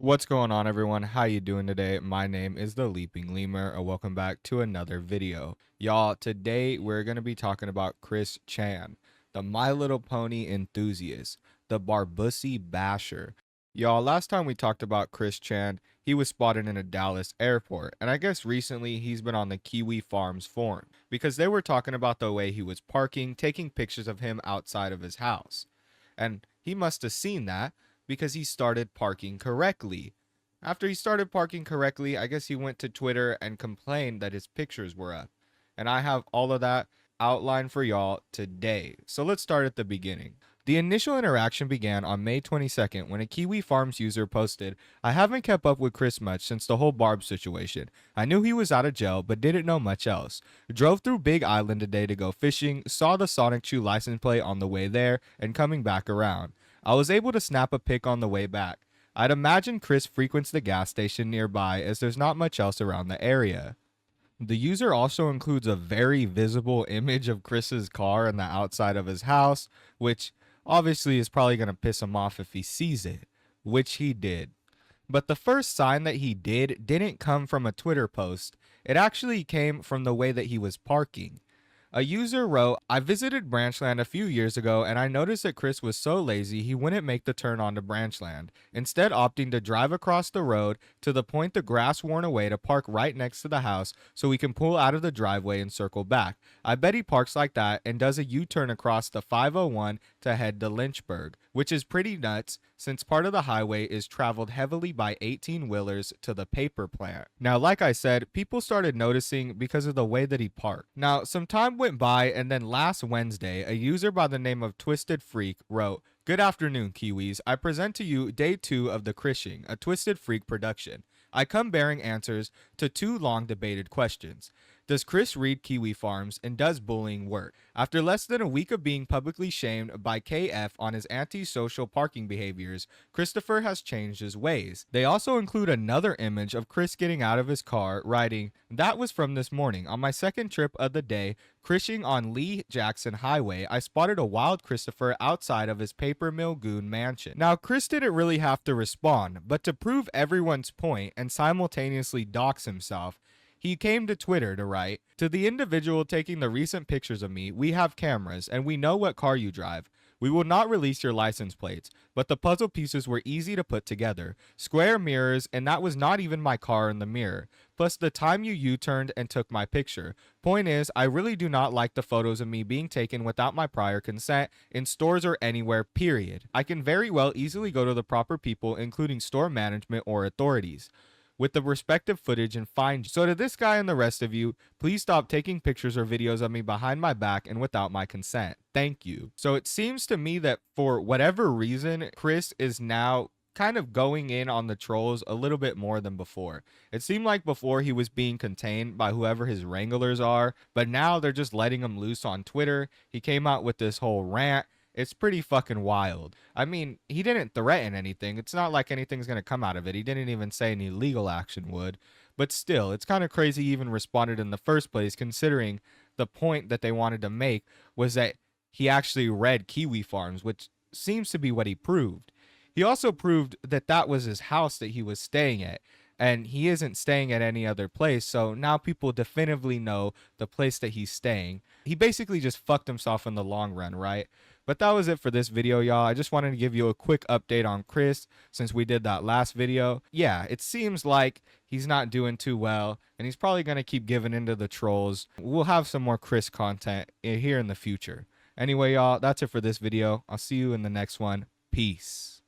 What's going on, everyone? How you doing today? My name is the Leaping Lemur, and welcome back to another video. Y'all, today we're going to be talking about Chris Chan, the My Little Pony enthusiast, the Barbussy basher. Y'all, last time we talked about Chris Chan, he was spotted in a Dallas airport, and I guess recently he's been on the Kiwi Farms forum because they were talking about the way he was parking, taking pictures of him outside of his house. And he must have seen that because he started parking correctly. After he started parking correctly, I guess he went to Twitter and complained that his pictures were up. And I have all of that outlined for y'all today. So let's start at the beginning. The initial interaction began on May 22nd when a Kiwi Farms user posted, "I haven't kept up with Chris much since the whole Barb situation. I knew he was out of jail, but didn't know much else. Drove through Big Island today to go fishing, saw the Sonic Chew license plate on the way there and coming back around. I was able to snap a pic on the way back. I'd imagine Chris frequents the gas station nearby as there's not much else around the area." The user also includes a very visible image of Chris's car in the outside of his house, which obviously is probably going to piss him off if he sees it, which he did. But the first sign that he didn't come from a Twitter post. It actually came from the way that he was parking. A user wrote, "I visited Branchland a few years ago and I noticed that Chris was so lazy he wouldn't make the turn onto Branchland, instead opting to drive across the road to the point the grass worn away to park right next to the house so we can pull out of the driveway and circle back. I bet he parks like that and does a U-turn across the 501 to head to Lynchburg, which is pretty nuts since part of the highway is traveled heavily by 18-wheelers to the paper plant." Now, like I said, people started noticing because of the way that he parked. Now, some time went by, and then last Wednesday, a user by the name of Twisted Freak wrote, "Good afternoon, Kiwis. I present to you day 2 of The Crishing, a Twisted Freak production. I come bearing answers to 2 long debated questions. Does Chris read Kiwi Farms, and does bullying work? After less than a week of being publicly shamed by KF on his antisocial parking behaviors, Christopher has changed his ways." They also include another image of Chris getting out of his car, writing, "That was from this morning. On my second trip of the day, crishing on Lee Jackson Highway, I spotted a wild Christopher outside of his paper mill goon mansion." Now, Chris didn't really have to respond, but to prove everyone's point and simultaneously dox himself, he came to Twitter to write, "To the individual taking the recent pictures of me, we have cameras and we know what car you drive. We will not release your license plates, but the puzzle pieces were easy to put together. Square mirrors, and that was not even my car in the mirror. Plus the time you U-turned and took my picture. Point is, I really do not like the photos of me being taken without my prior consent in stores or anywhere, period. I can very well easily go to the proper people, including store management or authorities, with the respective footage and find you. So to this guy and the rest of you, please stop taking pictures or videos of me behind my back and without my consent. Thank you." So it seems to me that for whatever reason, Chris is now kind of going in on the trolls a little bit more than before. It seemed like before he was being contained by whoever his wranglers are, but now they're just letting him loose on Twitter. He came out with this whole rant. It's pretty fucking wild. I mean, he didn't threaten anything. It's not like anything's going to come out of it. He didn't even say any legal action would. But still, it's kind of crazy he even responded in the first place, considering the point that they wanted to make was that he actually read Kiwi Farms, which seems to be what he proved. He also proved that that was his house that he was staying at, and he isn't staying at any other place, so now people definitively know the place that he's staying. He basically just fucked himself in the long run, right? But that was it for this video, y'all. I just wanted to give you a quick update on Chris since we did that last video. Yeah, it seems like he's not doing too well, and he's probably going to keep giving into the trolls. We'll have some more Chris content here in the future. Anyway, y'all, that's it for this video. I'll see you in the next one. Peace.